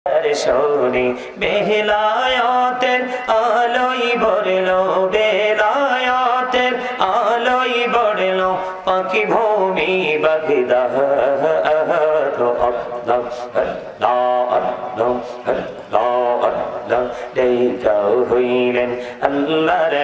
শোনে বেলায়েতের আলোই বরলো বেলায়েতের আলোই বরলো পাখি ভূমি বাগদাদ আল্লাহ আল্লাহ আল্লাহ আল্লাহ দেখাও হইলেন আল্লাহর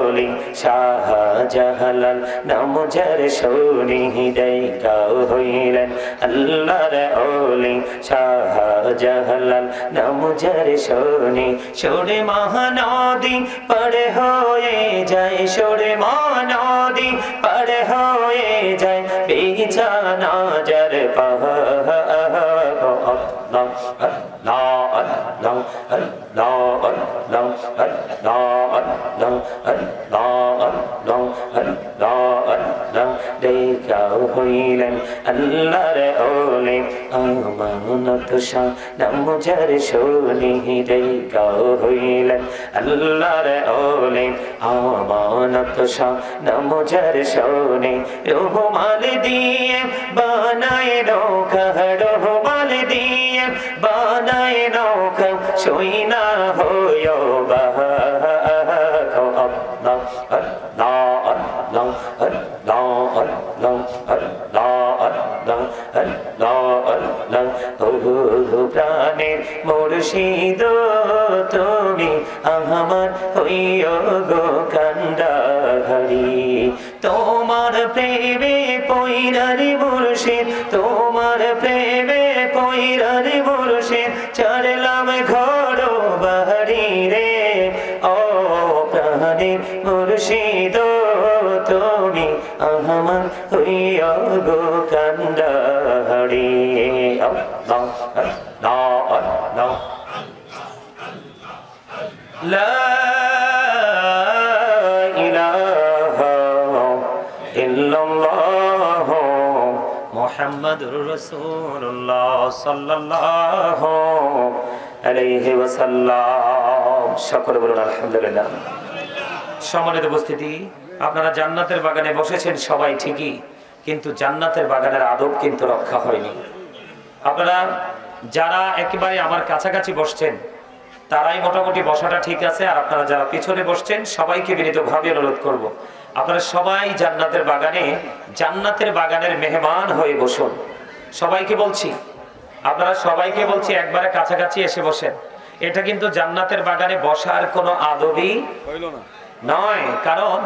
ওলি শাহজালাল নাম যার শোনে দেখাও হইলেন আল্লাহর ওলি শাহজালাল নাম যার শোনে শোনে মহানদী পার হয়ে যায় শোনে মহানদী পার হয়ে যায় বিছানা যার পাহাড় আল্লাহ আল্লাহ আল্লাহ আল্লাহ আল্লাহ আল্লাহ আল্লাহ আল্লাহ আল্লাহ আল্লাহ আল্লাহ দেখাও হইলেন আল্লাহর ওলি আমানত শাহ নাম যার শোনে দেখাও হইলেন আল্লাহর ওলি আমানত শাহ নাম যার শোনে রহমান দিয়ে বানায় নৌকা রহমান দিয়ে বানায় নৌকা সই না হইও বাহা আল্লাহ আল্লাহ আল্লাহ আল্লাহ আল্লাহ আল্লাহ আল্লাহ আল্লাহ আল্লাহ ও প্রাণের মুর্শিদ তুমি আমার হইও গো কান্ডারি তোমার প্রেমে পয়রারি মুর্শিদ তোমার প্রেমে পয়রারি মুর্শিদ চড়লাম ঘর বাহারি রে ও প্রাণের মুর্শিদ তুমি আমার হইয়া গো কান্ডারি আল্লাহ আল্লাহ আল্লাহ লা ইলাহা ইল্লাল্লাহ মুহাম্মাদুর রাসূলুল্লাহ সাল্লাল্লাহু আলাইহি ওয়াসাল্লাম। সকলে বলুন আলহামদুলিল্লাহ। সম্মানিত উপস্থিতি, আপনারা জান্নাতের বাগানে বসেছেন সবাই ঠিকই, কিন্তু জান্নাতের বাগানের আদব কিন্তু রক্ষা হয়নি। আপনারা যারা একেবারে আমার কাছাকাছি বসছেন তারাই মোটামুটি বসাটা ঠিক আছে, আর আপনারা যারা পিছনে বসছেন সবাইকে বিনীতভাবে অনুরোধ করব, আপনারা সবাই জান্নাতের বাগানের মেহমান হয়ে বসুন। সবাইকে বলছি, আপনারা সবাইকে বলছি একবারে কাছাকাছি এসে বসেন। এটা কিন্তু জান্নাতের বাগানে বসার কোনো আদবই নয়, কারণ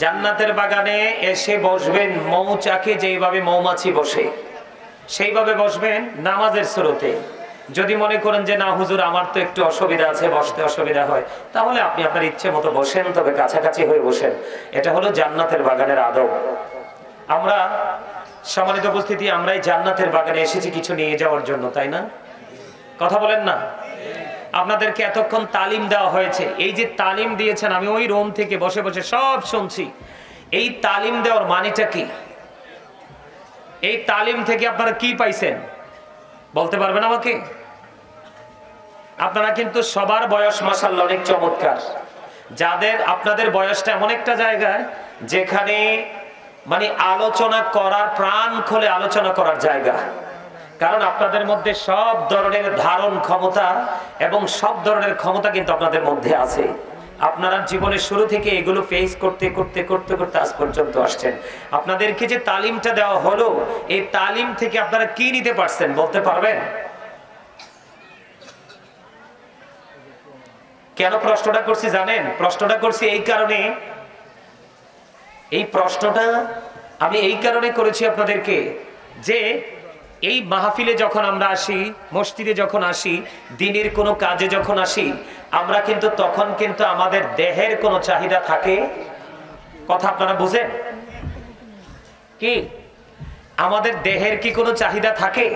জান্নাতের বাগানে এসে বসবেন মৌচাকে যেইভাবে মৌমাছি বসে সেইভাবে বসবেন নামাজের সুরতে। যদি মনে করেন যে না হুজুর আমার তো একটু অসুবিধা আছে, বসতে অসুবিধা হয়, তাহলে আপনি আপনার ইচ্ছে মতো বসেন, তবে কাছাকাছি হয়ে বসেন। এটা হলো জান্নাতের বাগানের আদব। আমরা সম্মানিত উপস্থিতি, আমরাই জান্নাতের বাগানে এসেছি কিছু নিয়ে যাওয়ার জন্য, তাই না? কথা বলেন না? আপনাদেরকে এতক্ষণ তালিম দেওয়া হয়েছে। এই যে তালিম দিয়েছেন, আমি ওই রুম থেকে বসে বসে সব শুনছি। এই তালিম দেওয়ার মানেটা কি? এই তালিম থেকে আপনারা কি পাইছেন বলতে পারবেন আমাকে? আপনারা কিন্তু সবার বয়স মাশাআল্লাহ অনেক চমৎকার। যাদের আপনাদের বয়সটা এমন একটা জায়গায় যেখানে মানে আলোচনা করার, প্রাণ খুলে আলোচনা করার জায়গা, কারণ আপনাদের মধ্যে সব ধরনের ধারণ ক্ষমতা এবং সব ধরনের ক্ষমতা কিন্তু আপনাদের মধ্যে আছে। আপনারা জীবনের শুরু থেকে এগুলো ফেস করতে করতে করতে করতে আজ পর্যন্ত আসছেন। আপনাদেরকে যে তালিমটা দেওয়া হলো, এই তালিম থেকে আপনারা কি নিতে পারছেন বলতে পারবেন? কেন প্রশ্নটা করছি জানেন? প্রশ্নটা করছি এই কারণে, এই প্রশ্নটা আমি এই কারণে করেছি আপনাদেরকে, যে এই মাহফিলে যখন আমরা আসি, মসজিদে যখন আসি, দিনের কোনো কাজে যখন আসি, আমরা কিন্তু তখন কিন্তু আমাদের দেহের কোনো চাহিদা থাকে। কথা আপনারা বুঝেন কি? আমাদের দেহের কি কোনো চাহিদা থাকে?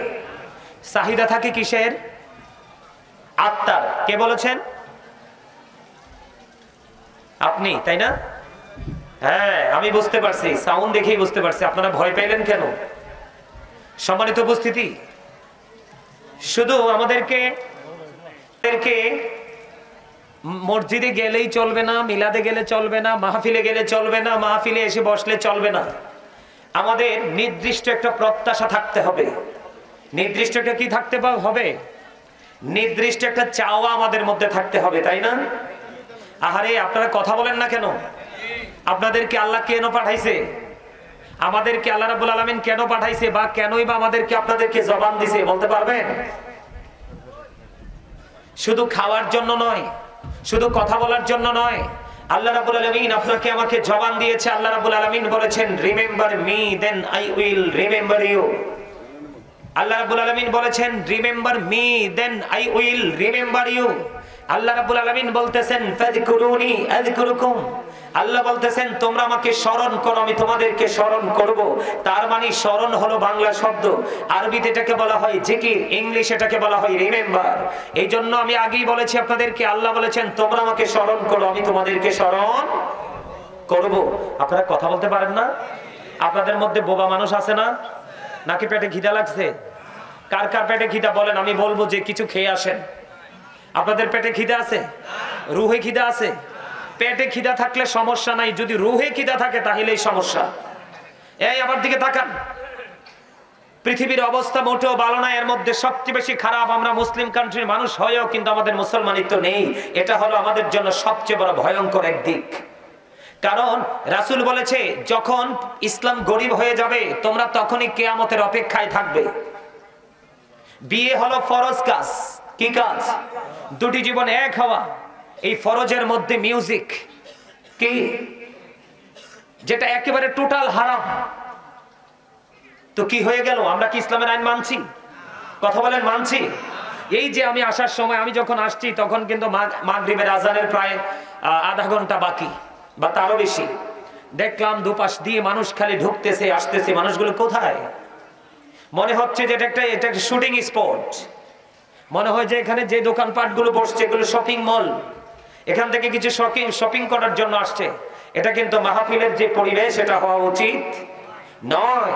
চাহিদা থাকে কিসের? আত্মার। কে বলেছেন? আপনি, তাই না? হ্যাঁ, আমি বুঝতে পারছি, সাউন্ড দেখেই বুঝতে পারছি। আপনারা ভয় পেলেন কেন? সম্মানিত উপস্থিতি, শুধু আমাদেরকে মসজিদে গেলেই চলবে না, মিলাদে গেলে চলবে না, মাহফিলে গেলে চলবে না, মাহফিলে এসে বসলে চলবে না। আমাদের নির্দিষ্ট একটা প্রত্যাশা থাকতে হবে। নির্দিষ্ট একটা কি থাকতে হবে? নির্দিষ্ট একটা চাওয়া আমাদের মধ্যে থাকতে হবে, তাই না? আহারে আপনারা কথা বলেন না কেন? আপনাদেরকে আল্লাহ কেন পাঠাইছে? আমাদেরকে আল্লাহ রাব্বুল আলামিন কেন পাঠাইছে, বা কেনই বা আমাদেরকে আপনাদেরকে জবান দিছে বলতে পারবেন? শুধু খাওয়ার জন্য নয়, শুধু কথা বলার জন্য নয়। আল্লাহ রাব্বুল আলামিন আপনাকে আমাকে জবান দিয়েছে। আল্লাহ রাব্বুল আলামিন বলেছেন, remember me then I will remember you. Allah রাব্বুল আলামিন বলেছেন, remember me then I will remember you. Allah রাব্বুল আলামিন বলতেছেন, ফাযকুরুনি আযকুরুকুম। আল্লাহ বলতেছেন, তোমরা আমাকে স্মরণ করো, আমি তোমাদেরকে স্মরণ করব। তার মানে স্মরণ হলো বাংলা শব্দ, আরবিতে এটাকে বলা হয় জিকির, ইংলিশ এটাকে বলা হয় রিমেম্বার। এই জন্য আমি আগেই বলেছি আপনাদেরকে, আল্লাহ বলেছেন তোমরা আমাকে স্মরণ করো, আমি তোমাদেরকে স্মরণ করব। আপনারা কথা বলতে পারেন না? আপনাদের মধ্যে বোবা মানুষ আছে না? নাকি পেটে খিদা লাগছে? কার কার পেটে খিদা বলেন, আমি বলবো যে কিছু খেয়ে আসেন। আপনাদের পেটে খিদা আছে? রুহে খিদা আছে? পেটে খিদা থাকলে সমস্যা নাই, যদি রুহে খিদা থাকে তাহলেই সমস্যা। এই আমার দিকে তাকান। পৃথিবীর অবস্থা মোটেও ভালো না, এর মধ্যে সবচেয়ে বেশি খারাপ আমরা মুসলিম কান্ট্রির মানুষ হয়েও কিন্তু আমাদের মুসলমানিত্ব নেই। এটা হলো আমাদের জন্য সবচেয়ে বড় ভয়ঙ্কর এক দিক। কারণ রাসূল বলেছে, যখন ইসলাম গরিব হয়ে যাবে তোমরা তখনই কিয়ামতের অপেক্ষায় থাকবে। বিয়ে হলো ফরজ কাজ। কি কাজ? দুটি জীবন এক হওয়া। এই ফরজের মধ্যে মিউজিক কি, যেটা একেবারে টোটাল হারাম। তো কি হয়ে গেল? আমরা কি ইসলামের আইন মানছি? কথা বলেন, মানছি? এই যে আমি আসার সময়, আমি যখন আসছি তখন কিন্তু মাগরিবের আজানের প্রায় আধা ঘন্টা বাকি বা তারও বেশি। দেখলাম দুপাশ দিয়ে মানুষ খালি ঢুকতেছে আসতেছে। মানুষগুলো কোথায়? মনে হচ্ছে যে এটা একটা শুটিং স্পট। মনে হয় যে এখানে যে দোকানপাট গুলো বসছে এগুলো শপিং মল, এখান থেকে কিছু শপিং করার জন্য আসছে। এটা কিন্তু মাহফিলের যে পরিবেশ এটা হওয়া উচিত নয়।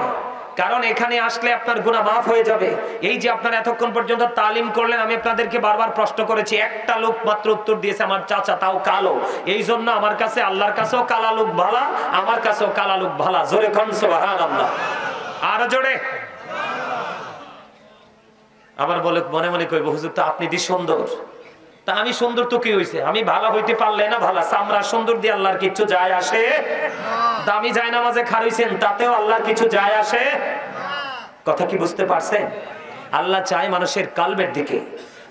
কারণ এখানে আসলে আপনার গুনাহ মাফ হয়ে যাবে। এই যে আপনারা এতক্ষণ পর্যন্ত তালিম করলেন, আমি আপনাদেরকে বারবার প্রশ্ন করেছি, একটা লোক মাত্র উত্তর দিয়েছে আমার চাচা, তাও কালো। এই জন্য আমার কাছে আল্লাহর কাছেও কালা লোক ভালা, আমার কাছেও কালা লোক ভালা। জোরে কোন সুবহানাল্লাহ। আর জোরে। আবার বলে মনে মনে কইব, হুজুর তা আপনি দি সুন্দর। তা আমি সুন্দর তো কি হইছে? আমি ভালো হইতে পারলে না ভালা, চামড়া সুন্দর দিয়ে আল্লাহর কিছু যায় আসে? দামি যায় নামাজে খারইছেন তাতেও আল্লাহর কিছু যায় আসে? কথা কি বুঝতে পারছেন? আল্লাহ চায় মানুষের কালবের দিকে।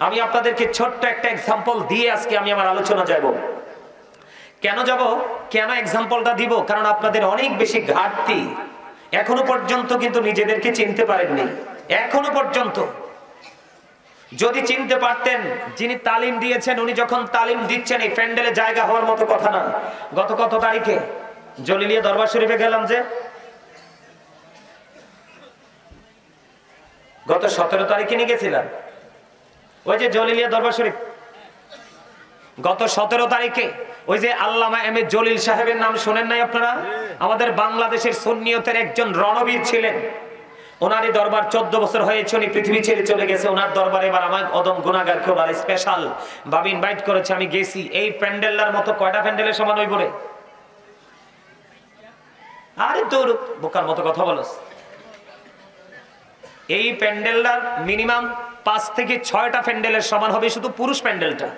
আমি আপনাদেরকে ছোট্ট একটা এক্সাম্পল দিয়ে আজকে আমি আমার আলোচনা যাব। কেন যাব, কেন এক্সাম্পলটা দিব? কারণ আপনাদের অনেক বেশি ঘাটতি। এখনো পর্যন্ত কিন্তু নিজেদেরকে চিনতে পারেননি। এখনো পর্যন্ত যদি চিনতে পারতেন, যিনি তালিম দিয়েছেন উনি যখন তালিম দিচ্ছেন এই প্যান্ডেলে জায়গা হওয়ার মতো কথা না। গত কত তারিখে জলিলিয়া দরবার শরীফে গেলাম, যে গত 17 তারিখে নিয়ে গেছিলাম। ওই যে জলিলিয়া দরবার শরীফ গত 17 তারিখে, ওই যে আল্লামা এম এ জলিল সাহেবের নাম শোনেন নাই আপনারা? আমাদের বাংলাদেশের সুন্নিয়তের একজন রণবীর ছিলেন। ওনারই দরবার 14 বছর হয়েছে, উনি পৃথিবী ছেড়ে চলে গেছে। ওনার দরবারে এবার আমার অদম গুনাহগারকে ওনার স্পেশাল ভাবে ইনভাইট করেছে। আমি গেছি। এই প্যান্ডেলটার মতো কয়টা প্যান্ডেলের সমান হইব রে? আরে তোর বোকার মতো কথা বলস। এই প্যান্ডেলটার মিনিমাম 5 থেকে 6টা প্যান্ডেলের সমান হবে শুধু পুরুষ প্যান্ডেলটা।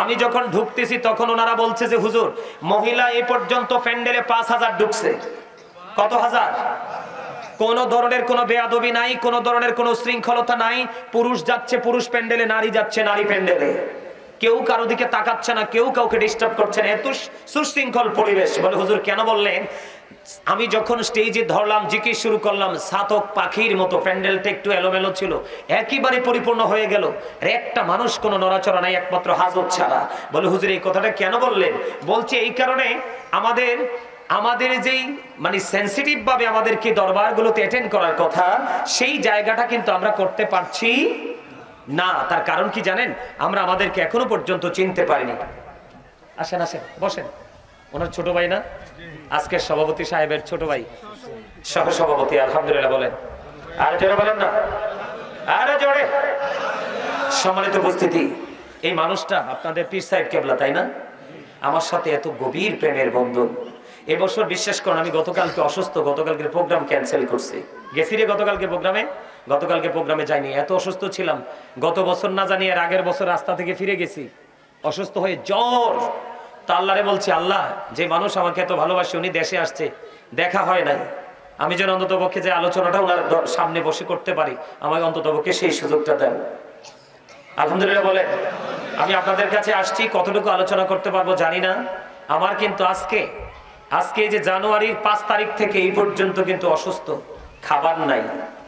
আমি যখন ঢুকতেছি তখন ওনারা বলছে যে হুজুর, মহিলা এই পর্যন্ত প্যান্ডেলে 5000 ঢুকছে। কত হাজার? কোন ধরনের কোনো বেয়াদবি নাই, কোন ধরনের কোনো শৃঙ্খলতা নাই। পুরুষ যাচ্ছে পুরুষ প্যান্ডেলে, নারী যাচ্ছে নারী প্যান্ডেলে। কেউ কারো দিকে তাকাচ্ছে না, কেউ কাউকে ডিস্টার্ব করছে না। এত সুশৃঙ্খল পরিবেশ। বলে হুজুর কেন বললেন? আমি যখন স্টেজে ধরলাম, জিকির শুরু করলাম, সাতক পাখির মতো প্যান্ডেলটা একটু এলোমেলো ছিল, একেবারে পরিপূর্ণ হয়ে গেল। আর একটা মানুষ কোনো নড়াচড়া নাই, একমাত্র হাজত ছাড়া। বলে হুজুর এই কথাটা কেন বললেন? বলছে এই কারণে আমাদের যেই মানে সেন্সিটিভ ভাবে আমাদেরকে দরবারগুলোতে অ্যাটেন্ড করার কথা, সেই জায়গাটা কিন্তু আমরা করতে পারছি না। তার কারণ কি জানেন? আমরা আমাদেরকে এখনো পর্যন্ত চিনতে পারিনি। আসেন আসেন বসেন। ওনার ছোট ভাই না, আজকের সভাপতি সাহেবের ছোট ভাই, সহ সভাপতি। আলহামদুলিল্লাহ বলেন। আর জোরে বলেন না, আরে জোরে। সম্মানিত উপস্থিতি, এই মানুষটা আপনাদের পীর সাহেব কেবলা, তাই না? আমার সাথে এত গভীর প্রেমের বন্ধন। এবছর বিশ্বাস করেন, আমি গতকালকে অসুস্থ, গতকালকে প্রোগ্রাম ক্যান্সেল করছি। গেছি রে গতকালকে প্রোগ্রামে, গতকালকে প্রোগ্রামে যাইনি, এত অসুস্থ ছিলাম। গত বছর না জানি এর আগের বছর রাস্তা থেকে ফিরে গেছি অসুস্থ হয়ে, জ্বর। তা আল্লাহরে বলছি, আল্লাহ যে মানুষ আমাকে এত ভালোবাসে উনি দেশে আসছে, দেখা হয় নাই, আমি যেন অন্তত পক্ষে যে আলোচনাটা ওনার সামনে বসে করতে পারি, আমাকে অন্তত পক্ষে সেই সুযোগটা দেন। আলহামদুলিল্লাহ বলে। আমি আপনাদের কাছে আসছি, কতটুকু আলোচনা করতে পারবো জানি না। আমার কিন্তু আজকে যে জানুয়ারির 5 তারিখ থেকে এই পর্যন্ত কিন্তু অসুস্থ, খাবার নাই,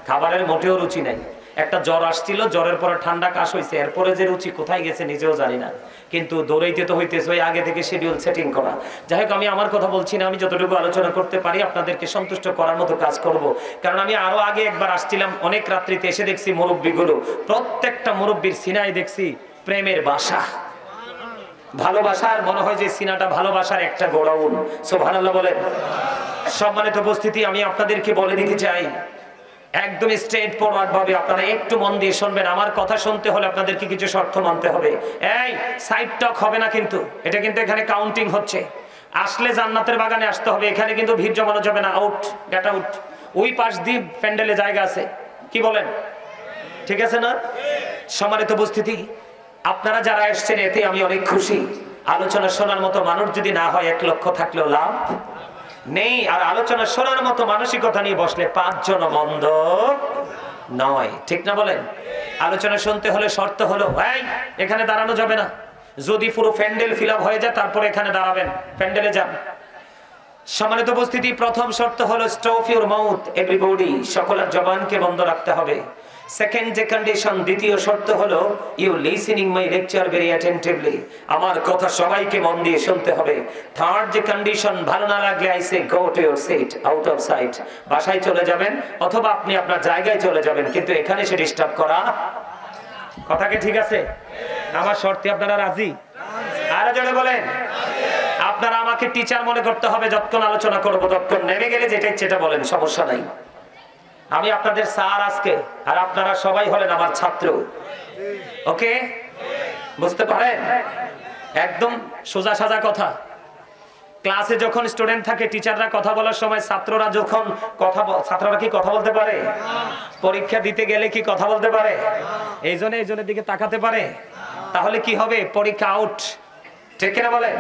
খাবারের মোটেও রুচি নাই। একটা জ্বর আসছিল, জ্বরের পরে ঠান্ডা কাশ হয়েছে, এরপরে যে রুচি কোথায় গেছে নিজেও জানি না, কিন্তু দৌড়াইতে তো হইতেছে, ওই আগে থেকে শিডিউল সেটিং করা। যাই হোক, আমি আমার কথা বলছি না, আমি যতটুকু আলোচনা করতে পারি আপনাদেরকে সন্তুষ্ট করার মতো কাজ করব। কারণ আমি আরো আগে একবার আসছিলাম, অনেক রাত্রিতে এসে দেখছি মুরব্বীগুলো, প্রত্যেকটা মুরব্বীর সিনায় দেখছি প্রেমের বাসা, ভালোবাসার, মনে হয় যে সিনাটা ভালোবাসার একটা গোড়াউন। সুবহানাল্লাহ বলেন। সম্মানিত উপস্থিতি, আমি আপনাদেরকে বলে দিতে চাই একদম স্ট্রেট ফরওয়ার্ড ভাবে, আপনারা একটু মন দিয়ে শুনবেন। আমার কথা শুনতে হলে আপনাদেরকে কিছু শর্ত মানতে হবে। এই সাইড টক হবে না কিন্তু, এটা কিন্তু এখানে কাউন্টিং হচ্ছে। আসলে জান্নাতের বাগানে আসতে হবে, এখানে কিন্তু ভিড় জমানো যাবে না। Out, get out. ওই পাশ দিয়ে প্যান্ডেলে জায়গা আছে, কি বলেন? ঠিক আছে না? সম্মানিত উপস্থিতি, আপনারা যারা এসেছেন এতে আমি অনেক খুশি। আলোচনা শোনার মতো মানুষ যদি না হয় 1 লক্ষ থাকলেও লাভ নেই। আর আলোচনা শোনার মতো মানসিকতা নিয়ে বসলে 5 জন মন্দ নয়, ঠিক না বলেন? আলোচনা শুনতে হলে শর্ত হলো, ভাই এখানে দাঁড়ানো যাবে না। যদি পুরো প্যান্ডেল ফিল আপ হয়ে যায় তারপরে এখানে দাঁড়াবেন, প্যান্ডেলে যান। সম্মানিত উপস্থিতি, প্রথম শর্ত হলো স্টপ ইউর মাউথ এভরিবডি, সকলের জবানকে বন্ধ রাখতে হবে। সেকেন্ড যে কন্ডিশন, দ্বিতীয় শর্ত হলো you listening my lecture very attentively, আমার কথা সবাইকে মন দিয়ে শুনতে হবে। থার্ড যে কন্ডিশন, ভালো না লাগলে I say go to your seat, out of sight, বাসায় চলে যাবেন অথবা আপনি আপনার জায়গায় চলে যাবেন, কিন্তু এখানে সে ডিস্টার্ব করা। কথা কি ঠিক আছে? আমার শর্তে আপনারা রাজি? আরো জোরে বলেন। আপনারা আমাকে টিচার মনে করতে হবে, যতক্ষণ আলোচনা করবো ততক্ষণ, নেমে গেলে যেটা ইচ্ছে সেটা বলেন, সমস্যা নাই। আমি আপনাদের স্যার আজকে, আর আপনারা সবাই হলেন আমার ছাত্র। ওকে, বুঝতে পারেন? একদম সোজা সাজা কথা। ক্লাসে যখন স্টুডেন্ট থাকে, টিচাররা কথা বলার সময় ছাত্ররা যখন ছাত্ররা কি কথা বলতে পারে? পরীক্ষা দিতে গেলে কি কথা বলতে পারে? এইজনের দিকে তাকাতে পারে, তাহলে কি হবে? পরীক্ষা আউট, ঠিক কিনা বলেন?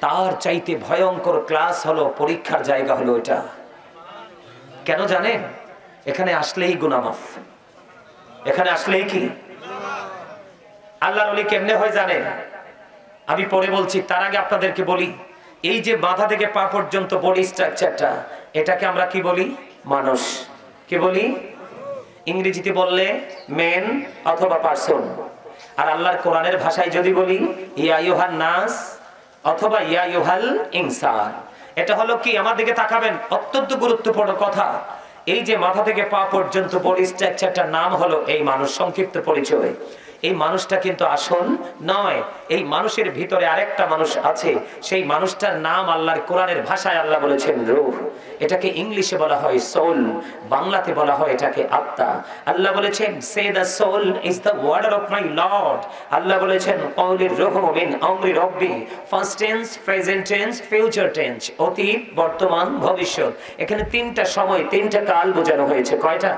তার চাইতে ভয়ঙ্কর ক্লাস হলো পরীক্ষার জায়গা হলো এটা। কেন জানেন? এখানে আসলেই গুনাহ মাফ, এখানে আসলেই কি আল্লাহর ওলি কেমনে হয় জানেন? আমি পরে বলছি, তার আগে আপনাদেরকে বলি, এই যে মাথা থেকে পা পর্যন্ত বডি স্ট্রাকচারটা, এটাকে আমরা কি বলি? মানুষ। কি বলি? ইংরেজিতে বললে মেন অথবা পারসন, আর আল্লাহর কোরআনের ভাষায় যদি বলি ইয়া আইয়ুহান নাস অথবা ইয়া আইয়ুহাল ইনসান। এটা হলো কি? আমার দিকে তাকাবেন, অত্যন্ত গুরুত্বপূর্ণ কথা। এই যে মাথা থেকে পা পর্যন্ত বডি স্ট্রাকচারটার নাম হলো এই মানুষ, সংক্ষিপ্ত পরিচয়। এই মানুষটা কিন্তু আসল নয়, এই মানুষের ভিতরে আরেকটা মানুষ আছে, সেই মানুষটার নাম আল্লাহর কোরআনের ভাষায় আল্লাহ বলেছেন রূহ। এটাকে ইংলিশে বলা হয় সোল, বাংলাতে বলা হয় এটাকে আত্মা। আল্লাহ বলেছেন say the soul is the order of my Lord. Allah বলেছেন কওলির রূহ মিন আমরি রব্বি, first tense, present tense, future tense, অতীত, বর্তমান, ভবিষ্যৎ। এখানে 3টা সময়, 3টা কাল বোঝানো হয়েছে। কয়টা?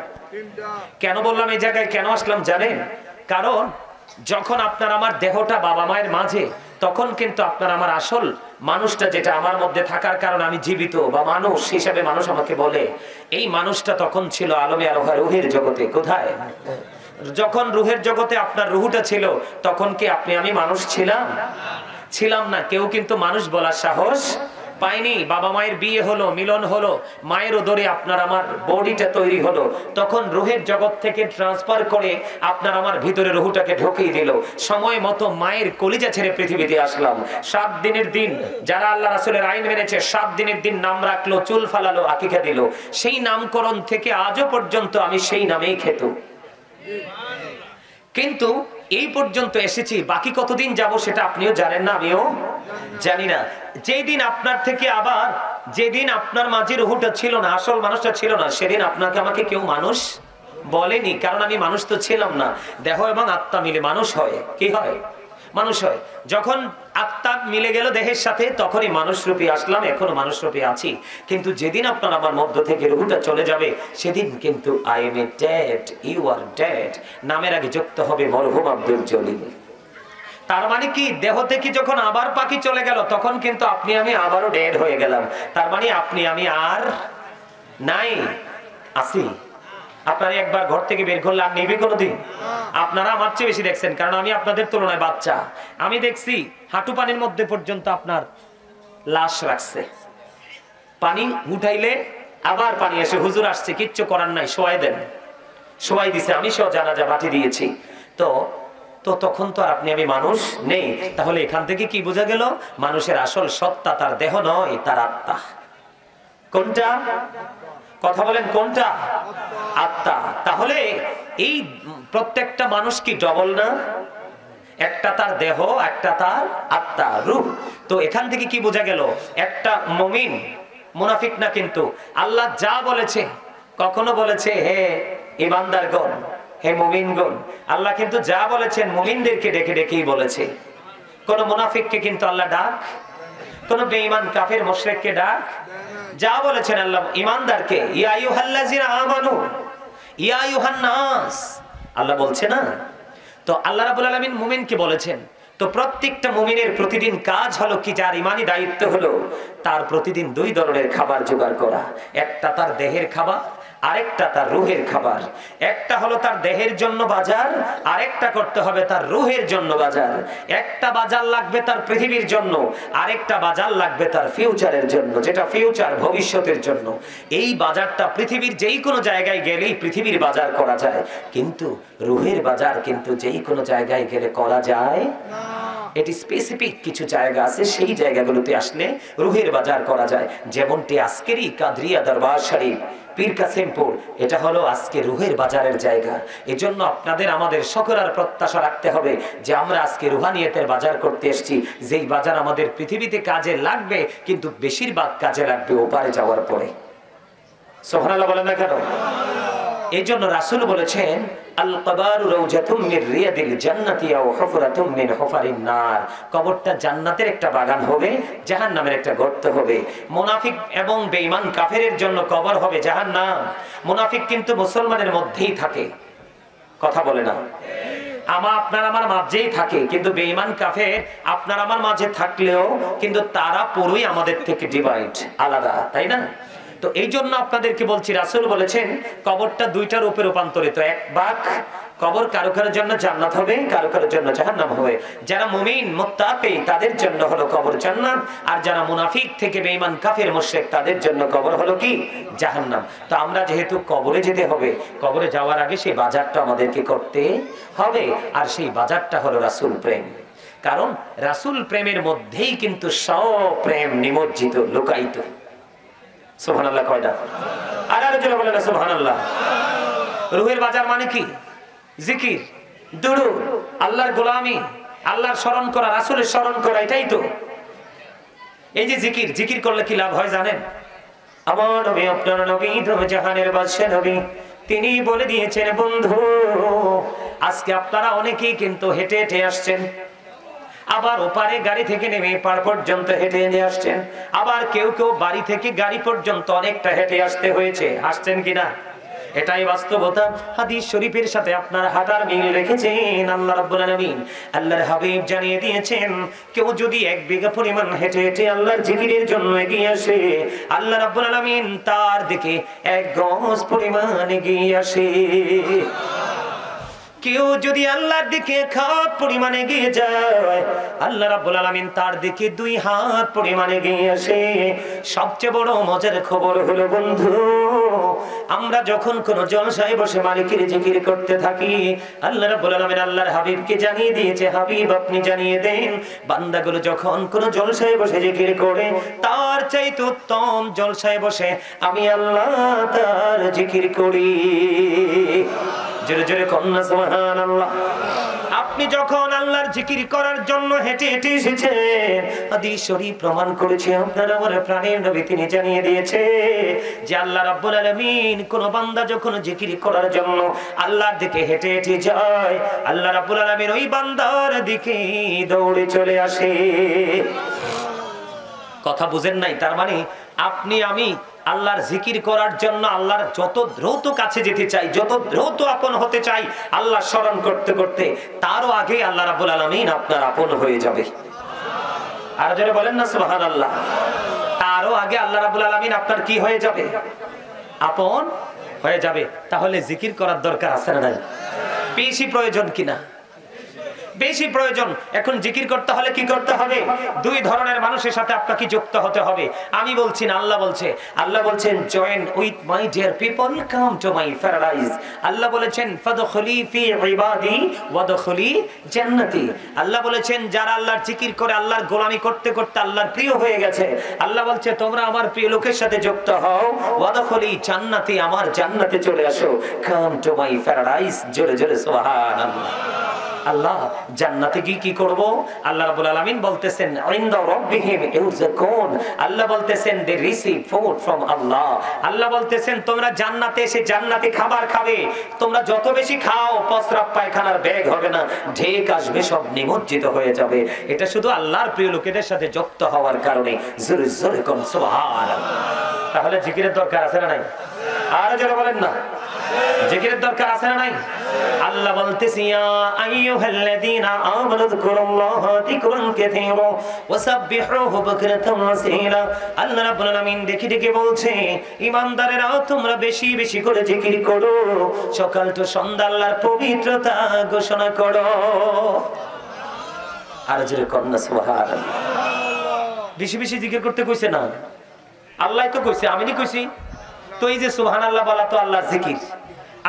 কেন বললাম এই জায়গায়, কেন আসলাম জানেন? কারণ যখন আপনার আমার দেহটা বাবা মায়ের মাঝে, তখন কিন্তু আপনার আমার আসল মানুষটা, যেটা আমার মধ্যে থাকার কারণে আমি জীবিত বা মানুষ হিসাবে মানুষ আমাকে বলে, এই মানুষটা তখন ছিল আলমে আরোহা, রুহের জগতে। কোথায়? যখন রুহের জগতে আপনার রুহটা ছিল, তখন কি আপনি আমি মানুষ ছিলাম না। কেউ কিন্তু মানুষ বলার সাহস পাইনি। বাবা মায়ের বিয়ে হলো, মিলন হলো, মায়ের উদরে আপনার আমার বডিটা তৈরি হলো, তখন রুহের জগৎ থেকে ট্রান্সফার করে আপনার আমার ভিতরে রুহটাকে ঢুকিয়ে দিল। সময় মতো মায়ের কলিজা ছেড়ে পৃথিবীতে আসলাম। 7 দিনের দিন, যারা আল্লাহ রাসূলের আইন মেনেছে, 7 দিনের দিন নাম রাখলো, চুল ফালালো, আকিকা দিল। সেই নামকরণ থেকে আজও পর্যন্ত আমি সেই নামেই খেত। কিন্তু এই পর্যন্ত এসেছি, বাকি কতদিন যাব সেটা আপনিও জানেন না, আমিও জানি না। যেদিন আপনার থেকে আবার, যেদিন আপনার মাঝে রুহটা ছিল না, আসল মানুষটা ছিল না, সেদিন আপনাকে আমাকে কেউ মানুষ বলেনি, কারণ আমি মানুষ তো ছিলাম না। দেহ এবং আত্মা মিলে মানুষ হয়। কি হয়? মানুষ হয়। যখন আত্মা মিলে গেল দেহের সাথে তখনই মানুষরূপী আসলাম, এখনো মানুষরূপী আছি। কিন্তু যেদিন আপনার আমার মধ্য থেকে রূহটা চলে যাবে সেদিন কিন্তু I am a dead, you are dead নামের আগে যুক্ত হবে মরহুম আব্দুল জলিল। তার মানে কি, দেহ থেকে যখন আবার পাখি চলে গেল তখন কিন্তু আপনি আমি আবারও ডেড হয়ে গেলাম। তার মানে আপনি আমি আর নাই, আছি। আপনারা একবার ঘর থেকে বের করলে আর নেবে কোনোদিন? আপনারা আমার চেয়ে বেশি দেখছেন, কারণ আমি আপনাদের তুলনায় বাচ্চা। আমি দেখছি হাঁটু পানির মধ্যে পর্যন্ত আপনার লাশ রাখছে, পানি উঠাইলে আবার পানি এসে হুজুর আসছে, কিচ্ছু করার নাই, শোয়াই দেন, শোয়াই দিছে, আমি সহ জানাজা বাটি দিয়েছি। তো তখন তো আর আপনি আমি মানুষ নেই। তাহলে এখান থেকে কি বোঝা গেল? মানুষের আসল সত্তা তার দেহ নয়, তার আত্মা। কোনটা? কথা বলেন, কোনটা? আত্মা। তাহলে এই প্রত্যেকটা মানুষ কি ডবল না? একটা তার দেহ, একটা তার আত্মা, রূহ। তো এখান থেকে কি বোঝা গেল? একটা মুমিন মুনাফিক না, কিন্তু আল্লাহ যা বলেছে, কখনো বলেছে হে ঈমানদারগণ, হে মুমিনগণ। আল্লাহ কিন্তু যা বলেছেন মুমিনদেরকে ডেকে ডেকেই বলেছে। কোন মুনাফিককে কিন্তু আল্লাহ ডাক, কোন বেঈমান কাফের মুশরিককে ডাক। যা বলেছেন আল্লাহ ঈমানদারকে, ইয়া আইয়ুহাল্লাযিনা আমানু ইয়া আইয়ুহান নাস, আল্লাহ বলছে না? তো আল্লাহ রাব্বুল আলামিন মুমিনকে বলেছেন। তো প্রত্যেকটা মুমিনের প্রতিদিন কাজ হলো কি, যার ঈমানি দায়িত্ব হলো তার প্রতিদিন দুই ধরনের খাবার জোগাড় করা। একটা তার দেহের খাবার, আরেকটা তার রুহের খাবার। একটা হলো তার দেহের জন্য বাজার, আরেকটা করতে হবে তার রুহের জন্য বাজার। একটা বাজার লাগবে তার পৃথিবীর জন্য, আরেকটা বাজার লাগবে তার ফিউচারের জন্য, যেটা ফিউচার, ভবিষ্যতের জন্য। এই বাজারটা পৃথিবীর যেই কোনো জায়গায় গেলেই পৃথিবীর বাজার করা যায়, কিন্তু রুহের বাজার কিন্তু যেই কোনো জায়গায় গেলে করা যায় না। এটি স্পেসিফিক কিছু জায়গা আছে, সেই জায়গাগুলোতে আসলে রুহের বাজার করা যায়। যেমনটি আজকেরই কাদরিয়া দরবার শরীফ, পীর কাসিমপুর, এটা হলো আজকে রুহের বাজারের জায়গা। এজন্য আপনাদের আমাদের সকলের প্রত্যাশা রাখতে হবে যে আমরা আজকে রুহানিয়তের বাজার করতে এসেছি। যেই বাজার আমাদের পৃথিবীতে কাজে লাগবে, কিন্তু বেশিরভাগ কাজে লাগবে ওপারে যাওয়ার পরে। সুবহানাল্লাহ বলেন না কেন? এই জন্য রাসূল বলেছেন, আল কবরু রাউজাতুম মির রিয়াদিল জান্নাতি আও হুফরাতুম মিন হুফারিন নার। কবরটা জান্নাতের একটা বাগান হবে, জাহান্নামের একটা গর্ত হবে। মুনাফিক এবং বেঈমান কাফেরের জন্য কবর হবে জাহান্নাম। মুনাফিক কিন্তু মুসলমানের মধ্যেই থাকে, কথা বলে না? আপনার আমার মাঝেই থাকে, কিন্তু বেঈমান কাফের আপনার আমার মাঝে থাকলেও কিন্তু তারা পুরোই আমাদের থেকে ডিভাইড, আলাদা, তাই না? তো এই জন্য আপনাদেরকে বলছি, রাসূল বলেছেন কবরটা দুইটা রূপে রূপান্তরিত। এক ভাগ কবর কারো কারোর জন্য জান্নাত হবে, কারো কারোর জন্য জাহান্নাম হবে। যারা মুমিন মুত্তাকি তাদের জন্য হলো কবর জান্নাত, আর যারা মুনাফিক থেকে বেঈমান কাফের মুশরিক তাদের জন্য কবর হলো কি? জাহান্নাম। তো আমরা যেহেতু কবরে যেতে হবে, কবরে যাওয়ার আগে সেই বাজারটা আমাদেরকে করতে হবে, আর সেই বাজারটা হলো রাসূল প্রেম। কারণ রাসূল প্রেমের মধ্যেই কিন্তু সব প্রেম নিমজ্জিত, লুকায়িত। সুবহানাল্লাহ কয়টা? আর আরেকজন বলেন না সুবহানাল্লাহ। রুহের বাজার মানে কি? জিকির, দুরূদ, আল্লাহর গোলামি, আল্লাহর স্মরণ করা, রাসূলের স্মরণ করা, এটাই তো। এই যে জিকির, জিকির করলে কি লাভ হয় জানেন? আমার নবী, আপনার নবী, জাহানের বাদশা নবী, তিনি বলে দিয়েছেন, বন্ধু আজকে আপনারা অনেকেই কিন্তু হেঁটে হেঁটে আসছেন, আবার ওপারে গাড়ি থেকে নেমে পার পর্যন্ত হেঁটে নিয়ে আসছেন, আবার কেউ কেউ বাড়ি থেকে গাড়ি পর্যন্ত অনেকটা হেঁটে আসতে হয়েছে। আসছেন কিনা? এটাই বাস্তবতা। হাদিস শরীফের সাথে আপনার হাঁটার মিল রেখেছেন আল্লাহ রাব্বুল আলামিন। আল্লাহর হাবিব জানিয়ে দিয়েছেন, কেউ যদি 1 বিঘা পরিমাণ হেঁটে হেঁটে আল্লাহর জিকিরের জন্য এগিয়ে আসে, আল্লাহ রাব্বুল আলামিন তার দিকে 1 গজ পরিমাণ এগিয়ে আসে। কেউ যদি আল্লাহর দিকে 1 হাত পরিমাণ এগিয়ে যায়, আল্লাহ রাব্বুল আলামিন তার দিকে 2 হাত পরিমাণ এগিয়ে আসে। সবচেয়ে বড় মজার খবর হলো বন্ধু, আমরা যখন কোন জলসায় বসে মালিকের জিকির করতে থাকি, আল্লাহ রাব্বুল আলামিন আল্লাহর হাবিবকে জানিয়ে দিয়েছে, হাবিব আপনি জানিয়ে দেন, বান্দাগুলো যখন কোন জলসায় বসে জিকির করে, তার চাইতে উত্তম জলসায় বসে আমি আল্লাহ তার জিকির করি। জোরে জোরে কন্যা সুবহানাল্লাহ। আপনি আপনি যখন আল্লাহর জিকির করার জন্য হেঁটে হেঁটে এসেছেন, হাদিস শরীফ প্রমাণ করেছে, আপনার আমার প্রাণের নবী তিনি জানিয়ে দিয়েছে যে আল্লাহ রাব্বুল আলামিন কোন বান্দা যখন জিকির করার জন্য আল্লাহর দিকে হেঁটে হেঁটে যায়, আল্লাহ রাব্বুল আলামিন ওই বান্দার দিকে দৌড়ে চলে আসে। কথা বুঝেন নাই? তার মানে আপনি আমি আল্লাহর জিকির করার জন্য আল্লাহর যত দ্রুত কাছে যেতে চাই, যত দ্রুত আপন হতে চাই, আল্লাহ স্মরণ করতে করতে তারও আগে আল্লাহ রাব্বুল আলামিন আপনার আপন হয়ে যাবে। আর যারা বলেন না সুবহানাল্লাহ, তারও আগে আল্লাহ রাব্বুল আলামিন আপনার কি হয়ে যাবে? আপন হয়ে যাবে। তাহলে জিকির করার দরকার আছে না নাই? বেশি প্রয়োজন কিনা? বেশি প্রয়োজন। এখন জিকির করতে হলে কি করতে হবে? দুই ধরনের মানুষের সাথে আপনাকে যুক্ত হতে হবে। আমি বলছি না, আল্লাহ বলছে। আল্লাহ বলছেন join with my dear people, come to my paradise. Allah বলেছেন ফাদখুলি ফি ইবাদি ওয়াদখুলি জান্নাতি। আল্লাহ বলেছেন যারা আল্লাহর জিকির করে আল্লাহর গোলামি করতে করতে আল্লাহর প্রিয় হয়ে গেছে, আল্লাহ বলছে তোমরা আমার প্রিয় লোকের সাথে যুক্ত হও, ওয়াদখুলি জান্নাতি, আমার জান্নাতে চলে আসো, কাম টু মাই প্যারাডাইস। জোরে জোরে সুবহানাল্লাহ। আল্লাহ জান্নাতে কি করব? আল্লাহ রাব্বুল আলামিন বলতেছেন ইনদা রাব্বিহিম ইউরযাকুন। আল্লাহ বলতেছেন দে রিসিভ ফুড ফ্রম আল্লাহ। আল্লাহ বলতেছেন তোমরা জান্নাতে এসে জান্নাতি খাবার খাবে। তোমরা যত বেশি খাও প্রস্রাব পায়খানার ব্যাগ হবে না, ঢেক আসবে, সব নিমজ্জিত হয়ে যাবে। এটা শুধু আল্লাহর প্রিয় লোকেদের সাথে যুক্ত হওয়ার কারণে। জোরে জোরে কোন সুবহানাল্লাহ। তাহলে জিকিরের দরকার আছে না নাই? আর যারা বলেন না জিকিরের দরকার আছে না নাই? আল্লাহ বলতেছে ইয়া আইয়ুহাল্লাযীনা আমানু যিকুরুল্লাহা যিকরান কাসীরা ওয়াসাব্বিহুহু বুকরাতান ওয়া আসীলা। আল্লাহ রাব্বুল আলামিন দেখে দেখে বলছে ঈমানদারেরা তোমরা বেশি বেশি করে জিকির করো, সকাল তো সন্ধ্যা আল্লাহর পবিত্রতা ঘোষণা করো। আর জোরে কন্না সুবহানাল্লাহ। বেশি বেশি জিকির করতে কইছে না, আল্লাহই তো কইছে, আমি নি কইছি। তো এই যে সুবহানাল্লাহ বলা তো আল্লাহর জিকির,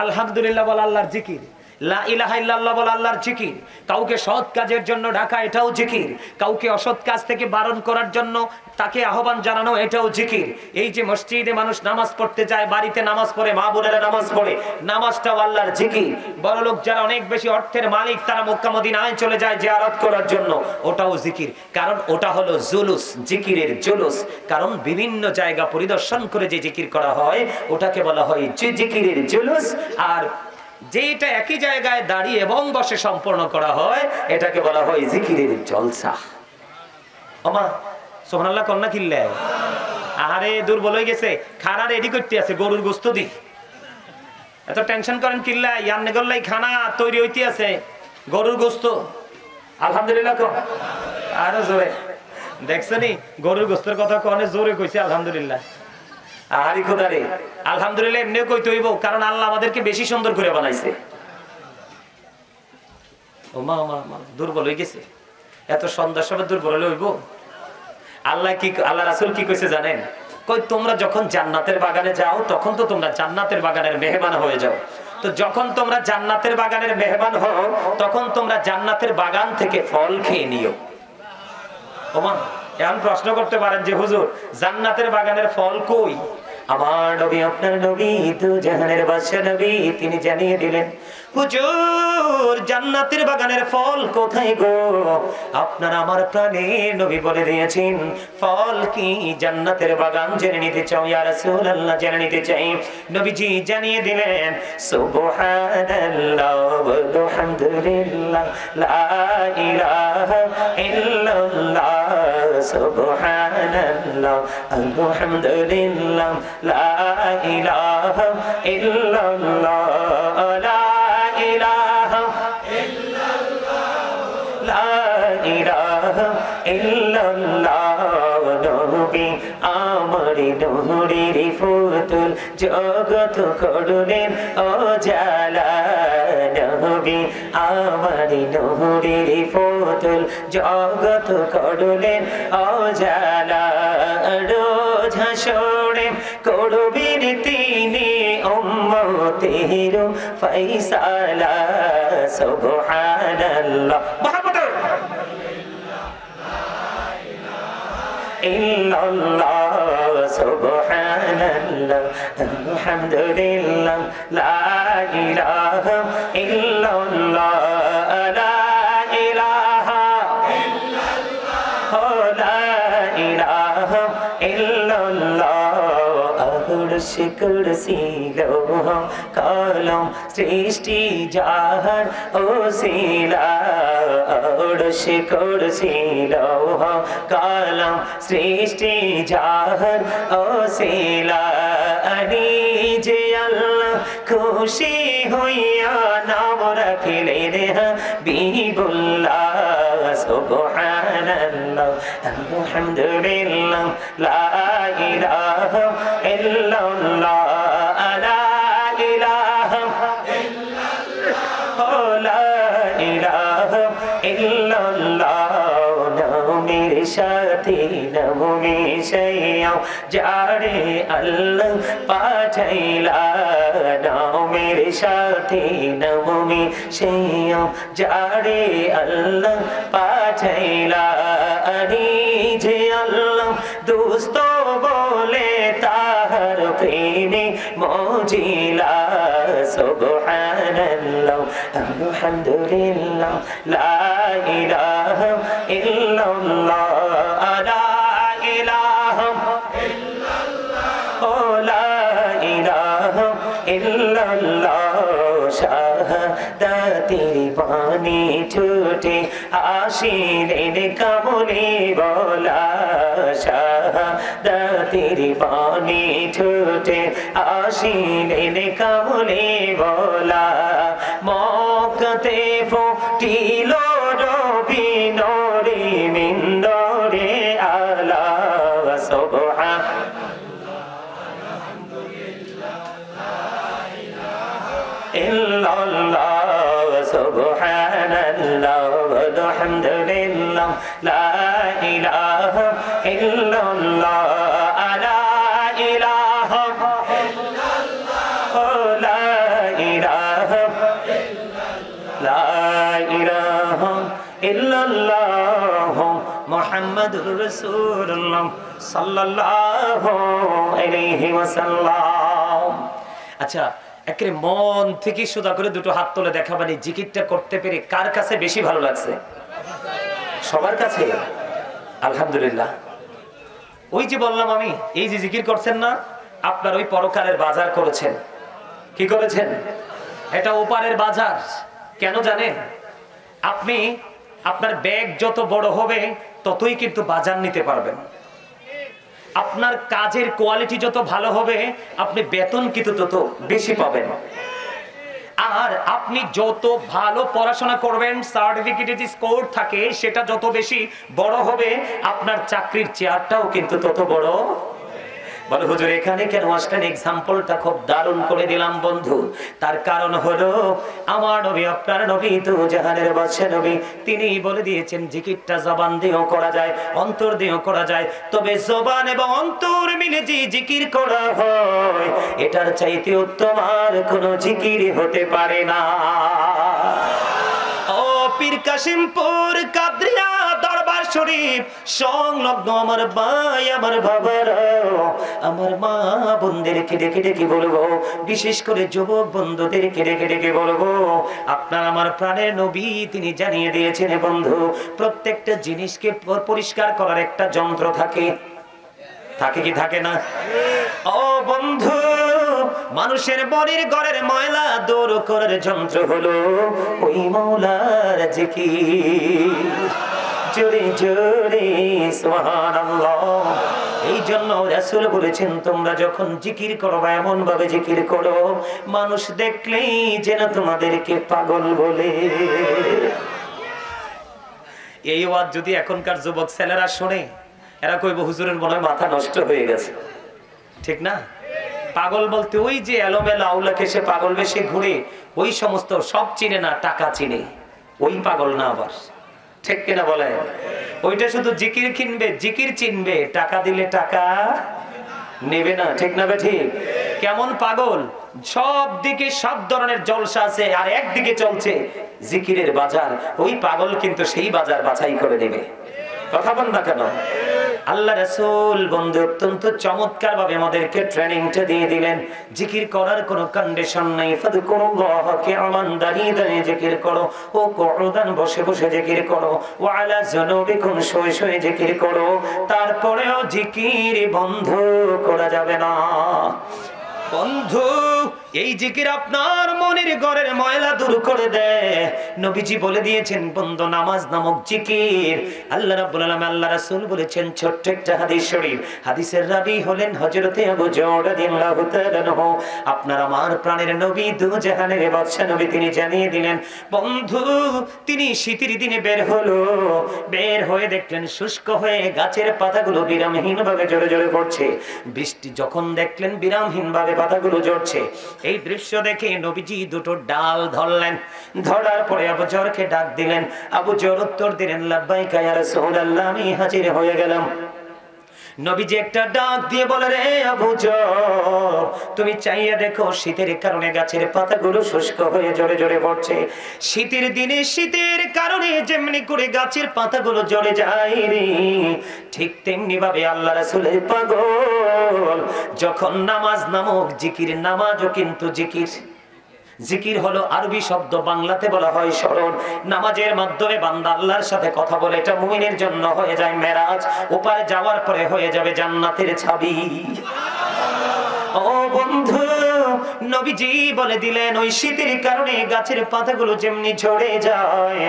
আলহামদুলিল্লাহ বলা আল্লাহর জিকির, লা ইলাহা ইল্লাল্লাহ বলা আল্লাহর জিকির, কাউকে সৎ কাজের জন্য ডাকা এটাও জিকির, কাউকে অসৎ কাজ থেকে বারণ করার জন্য তাকে আহ্বান জানানো এটাও জিকির। এই যে মসজিদে মানুষ নামাজ পড়তে যায়, বাড়িতে নামাজ পড়ে, মা বোনেরা নামাজ পড়ে, নামাজটাও আল্লাহর জিকির। বড়লোক যারা অনেক বেশি অর্থের মালিক তারা মক্কা মদিনায় চলে যায় জিয়ারত করার জন্য, ওটাও জিকির। কারণ ওটা হলো জুলুস, জিকিরের জুলুস। কারণ বিভিন্ন জায়গা পরিদর্শন করে যে জিকির করা হয় ওটাকে বলা হয় জিকিরের জুলুস। আর যেটা একই জায়গায় দাঁড়িয়ে এবং বসে সম্পন্ন করা হয় এটাকে বলা হয় জিকিরের জলসা। ওমা সুবহানাল্লাহ কন্না কিল্লে। আরে দুর্বল হয়ে গেছে, খানা রেডি করতে আছে, গরুর গোশত দি। এত টেনশন করেন কিল্লা? ইয়ান্নে গল্লাই খানা তৈরি হইতে আছে, গরুর গোশত। আলহামদুলিল্লাহ কো আরো জোরে। দেখছনি গরুর গোশতের কথা কোনে জোরে কইছে আলহামদুলিল্লাহ। আরে খোদারে আলহামদুলিল্লাহ এমনিও কইতে হইব, কারণ আল্লাহ আমাদেরকে বেশি সুন্দর করে বানাইছে। ও মা মা মা দুর্বল হয়ে গেছে, এত সন্ধ্যার সময় দুর্বল হলে হইব? আল্লাহ কি, আল্লাহ রাসূল কি কইছে জানেন? কই তোমরা যখন জান্নাতের বাগানে যাও তখন তো তোমরা জান্নাতের বাগানের মেহমান হয়ে যাও। তো যখন তোমরা জান্নাতের বাগানের মেহমান হও তখন তোমরা জান্নাতের বাগান থেকে ফল খেয়ে নিও। ওমা এখন প্রশ্ন করতে পারেন যে হুজুর জান্নাতের বাগানের ফল কই? আমার নবী আপনার নবী তো জাহানের বাদশা নবী তিনি জানিয়ে দিলেন হুজুর জান্নাতের বাগানের ফল কোথায় গো? আপনার আমার প্রাণের নবী বলে দিয়েছেন ফল কি জান্নাতের বাগান জেনে নিতে চাও ইয়া রাসূলুল্লাহ? জেনে নিতে চাই। নবীজি জানিয়ে দিলেন সুবহানাল্লাহ ওয়ালহামদুলিল্লাহ লা ইলাহা ইল্লাল্লাহ সুবহানাল্লাহ আলহামদুলিল্লাহ লা ইলাহা ইল্লাল্লাহ লা ইলাহা ইল্লাল্লাহ নবী আমার নূরের ফুতুল জগৎ করলেন উজালা। নবী আমার নূরের ফুতুল জগৎ করলেন উজালা। রোজ হাসরে করবেন তিনি উম্মতের ফয়সালা। সুবহানাল্লাহ ইল্লাল্লাহ সুবহানাল্লাহ আলহামদুলিল্লাহ লা ইলাহা ইল্লাল্লাহ লা আরশ কুরসি লৌহ কলম সৃষ্টি যাহার ওসিলা আরশ কুরসি লৌহ কলম সৃষ্টি যাহার ওসিলা যে আল্লাহ খুশি হইয়া নাম রাখিলেন হাবিবুল্লাহ সুবহানাল্লাহ আলহামদুলিল্লাহ লা ইলাহা ইল্লাল্লাহ লা ইলাহা ইল্লাল্লাহ লা ইলাহা ইল্লাল্লাহ নামের সাথে নাম মিশাইয়া যারে আল্লাহ পাঠাইলা নামের সাথে নাম মিশাইয়া যারে আল্লাহ পাঠাইলা যে আল্লাহ দোস্ত বলে তাহার প্রেমে মজিলা সুবহানাল্লাহ আলহামদুলিল্লাহ লা ইলাহা ইল্লাল্লাহ লা ইলাহা ইল্লাল্লাহ লা ইলাহা ইল্লাল্লাহ শাহাদাতের বাণী ছুটে আসিলেন কামলে বলা শাহাদাতের বাণী ছুটে আসিলেন কামলে বলা মক্কাতে ফুটিল নবী নূরে মিন নূরে আলা ইল্লাল্লাহ সুবহানাল্লাহ আলহামদুলিল্লাহ লা ইলাহা ইল্লাল্লাহ লা ইলাহা ইল্লাল্লাহ লা ইলাহা লা ইলাহা ইল্লাল্লাহ মুহাম্মাদুর রাসূলুল্লাহ সাল্লাল্লাহু আলাইহি ওয়াসাল্লাম। আচ্ছা, একেবারে মন থেকে সুদা করে দুটো হাত তুলে দেখাবেন এই জিকিরটা করতে পেরে কার কাছে বেশি ভালো লাগছে? সবার কাছে আলহামদুলিল্লাহ। ওই যে বললাম আমি, এই যে জিকির করছেন না, আপনার ওই পরকালের বাজার করেছেন। কি করেছেন? এটা ওপারের বাজার। কেন জানেন? আপনি আপনার ব্যাগ যত বড় হবে ততই কিন্তু বাজার নিতে পারবেন। আপনার কাজের কোয়ালিটি যত ভালো হবে আপনি বেতন কিন্তু তত বেশি পাবেন। আর আপনি যত ভালো পড়াশোনা করবেন, সার্টিফিকেটে যে স্কোর থাকে সেটা যত বেশি বড় হবে, আপনার চাকরির চেয়ারটাও কিন্তু তত বড়। বলে হুজুর এখানে কেন আসলেন? এক্সাম্পলটা খুব দারুণ করে দিলাম বন্ধু। তার কারণ হলো আমার নবী, আপনার নবী তো জাহানের বাদশা নবী, তিনি বলে দিয়েছেন জিকিরটা জবান দিয়েও করা যায়, অন্তর দিয়েও করা যায়। তবে জবান এবং অন্তর মিলে যে জিকির করা হয় এটার চাইতে উত্তম আর কোনো জিকির হতে পারে না। ও পীর কাশিমপুর কাদরিয়া দরবার শরীফ সংলগ্ন আমার ভাই, আমার বাবারা, আমার মা বোনদেরকে ডেকে ডেকে বলবো, বিশেষ করে যুবক বন্ধুদেরকে ডেকে ডেকে বলবো, আপনার আমার প্রাণের নবী তিনি জানিয়ে দিয়েছেন বন্ধু, প্রত্যেকটা জিনিসকে পরিষ্কার করার একটা যন্ত্র থাকে। থাকে কি থাকে না? ও বন্ধু, মানুষের বডির ঘরের ময়লা দূর করার যন্ত্র হলো ওই মাওলার জিকির। জোরে জোরে সুবহানাল্লাহ। এই জন্য রাসূল বলেছেন তোমরা যখন জিকির করো এমন ভাবে জিকির করো মানুষ দেখলেই যেন তোমাদেরকে পাগল বলে। এই ওয়াজ যদি এখনকার যুবক ছেলেরা শোনে, এরা কইবো হুজুরের মনে হয় মাথা নষ্ট হয়ে গেছে। ঠিক না? পাগল বলতে ওই যে এলোমেলো আউলাকে সে পাগল বেশে ঘুরে, ওই সমস্ত সব চিনে না, টাকা চিনে, ওই পাগল না আবার। ঠিক কিনা বলে? ওইটা শুধু জিকির কিনবে, জিকির চিনবে, টাকা দিলে টাকা নেবে না। ঠিক না? ঠিক। কেমন পাগল? সব দিকে সব ধরনের জলসা আছে আর একদিকে চলছে জিকিরের বাজার। ওই পাগল কিন্তু সেই বাজার বাছাই করে নেবে। কথা বল না কেন? আল্লাহ রাসূল বন্ধু অত্যন্ত চমৎকার ভাবে আমাদেরকে ট্রেনিংটা দিয়ে দিলেন। জিকির করার কোনো কন্ডিশন নাই। ফাযকুরুল্লাহ কিয়ামান, দাঁড়িয়ে দাঁড়িয়ে জিকির করো, ও কুউদান, বসে বসে জিকির করো, ওয়া আলা জুনুবিকুম, শুয়ে শুয়ে জিকির করো। তারপরেও জিকির বন্ধ করা যাবে না। বন্ধু, এই জিকির আপনার মনের ঘরের ময়লা দূর করে দেয়। নবীজি বলে দিয়েছেন বন্ধু, নামাজ নামক জিকির। আল্লাহ রাব্বুল আলামিন, আল্লাহ রাসূল বলেছেন ছোট্ট একটা হাদিস শরীফ। হাদিসের রাবী হলেন হযরতে আবু যর রাদিয়াল্লাহু তাআলা আনহু। আপনার আমার প্রাণের নবী, দু জাহানের বাদশা নবী, তিনি জানিয়ে দিলেন বন্ধু, তিনি শীতের দিনে বের হয়ে দেখলেন শুষ্ক হয়ে গাছের পাতাগুলো বিরামহীন ভাবে জোরে জোরে পড়ছে। বৃষ্টি যখন দেখলেন বিরামহীন ভাবে পাতাগুলো ঝরছে, এই দৃশ্য দেখে নবীজি দুটো ডাল ধরলেন। ধরার পরে আবু যরকে ডাক দিলেন। আবু যর উত্তর দিলেন, লাব্বাইকা ইয়া রাসূলুল্লাহ, আমি হাজির হয়ে গেলাম। নবীজি একটা ডাক দিয়ে বলে, রে আবু যর, তুমি চাইয়া দেখো, শীতের কারণে গাছের পাতাগুলো শুষ্ক হয়ে জোরে জোরে পড়ছে। শীতের দিনে শীতের কারণে যেমনি করে গাছের পাতাগুলো ঝরে যায় রে, ঠিক তেমনি ভাবে আল্লাহ রাসূলের পাগল যখন নামাজ নামক জিকির, নামাজও কিন্তু জিকির। জিকির হলো আরবি শব্দ, বাংলাতে বলা হয় স্মরণ। নামাজের মাধ্যমে বান্দা আল্লাহর সাথে কথা বলে, এটা মুমিনের জন্য হয়ে যায় মেরাজ। ওপারে যাওয়ার পরে হয়ে যাবে জান্নাতের চাবি। ও বন্ধু, নবীজি বলে দিলেন, ওই শীতের কারণে গাছের পাতাগুলো যেমনি ঝরে যায়,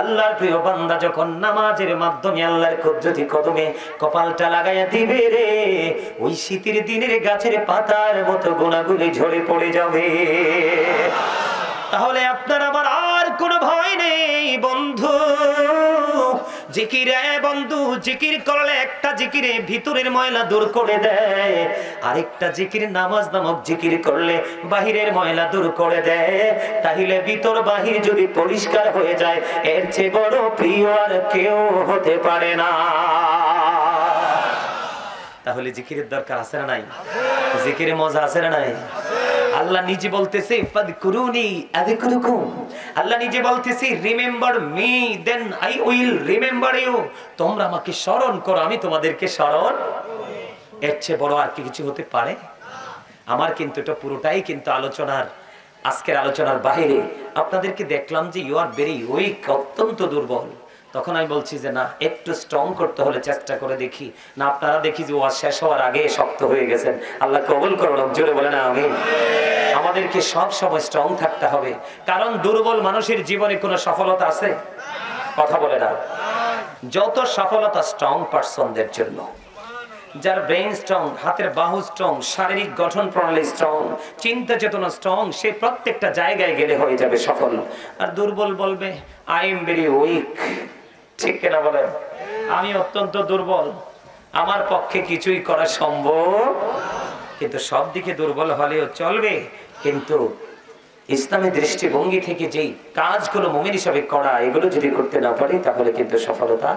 আল্লাহর প্রিয় বান্দা যখন নামাজের মাধ্যমে আল্লাহর কুদরতি কদমে কপালটা লাগাইয়া দিবে রে, ওই শীতের দিনের গাছের পাতার মতো গুণাগুলি ঝরে পড়ে যাবে। তাহলে আপনার আমার আর কোনো ভয় নেই বন্ধু। জিকির, বন্ধু, জিকির করলে একটা জিকিরে ভিতরের ময়লা দূর করে দেয়, আরেকটা জিকির নামাজ নামক জিকির করলে বাহিরের ময়লা দূর করে দেয়। তাহলে ভিতর বাহির যদি পরিষ্কার হয়ে যায়, এর চেয়ে বড় প্রিয় আর কেউ হতে পারে না। তাহলে জিকিরের দরকার আছে না নাই? জিকিরে মজা আছে না নাই? আল্লাহ নিজে বলতেছে, ফাযকুরুনি আযকুরুকুম। আল্লাহ নিজে বলতেছে, remember me then I will remember you. তোমরা আমাকে স্মরণ করো, আমি তোমাদেরকে স্মরণ। এর চেয়ে বড় আর কি কিছু হতে পারে? আমার কিন্তু এটা পুরোটাই কিন্তু আজকের আলোচনার বাইরে। আপনাদেরকে দেখলাম যে ইউ আর ভেরি উইক, অত্যন্ত দুর্বল। তখন আমি বলছি যে না, একটু স্ট্রং করতে হলে চেষ্টা করে দেখি না। আপনারা দেখি যে ওয়াজ শেষ হওয়ার আগে শক্ত হয়ে গেছেন। আল্লাহ কবুল করুন, জোরে বলেন আমিন। আমাদেরকে সব সময় স্ট্রং থাকতে হবে, কারণ দুর্বল মানুষের জীবনে কোনো সফলতা আছে? কথা বলে না। যত সফলতা স্ট্রং পারসনদের জন্য। যার ব্রেইন স্ট্রং, হাতের বাহু স্ট্রং, শারীরিক গঠন প্রণালী স্ট্রং, চিন্তা চেতনা স্ট্রং, সে প্রত্যেকটা জায়গায় গেলে হয়ে যাবে সফল। আর দুর্বল বলবে আই এম ভেরি উইক। ঠিক কিনা বলেন? আমি অত্যন্ত দুর্বল, আমার পক্ষে কিছুই করা সম্ভব। কিন্তু সব দিকে দুর্বল হলেও চলবে, কিন্তু ইসলামী দৃষ্টিভঙ্গি থেকে যেই কাজগুলো মুমিন হিসাবে করা, এগুলো যদি করতে না পারি তাহলে কিন্তু সফলতা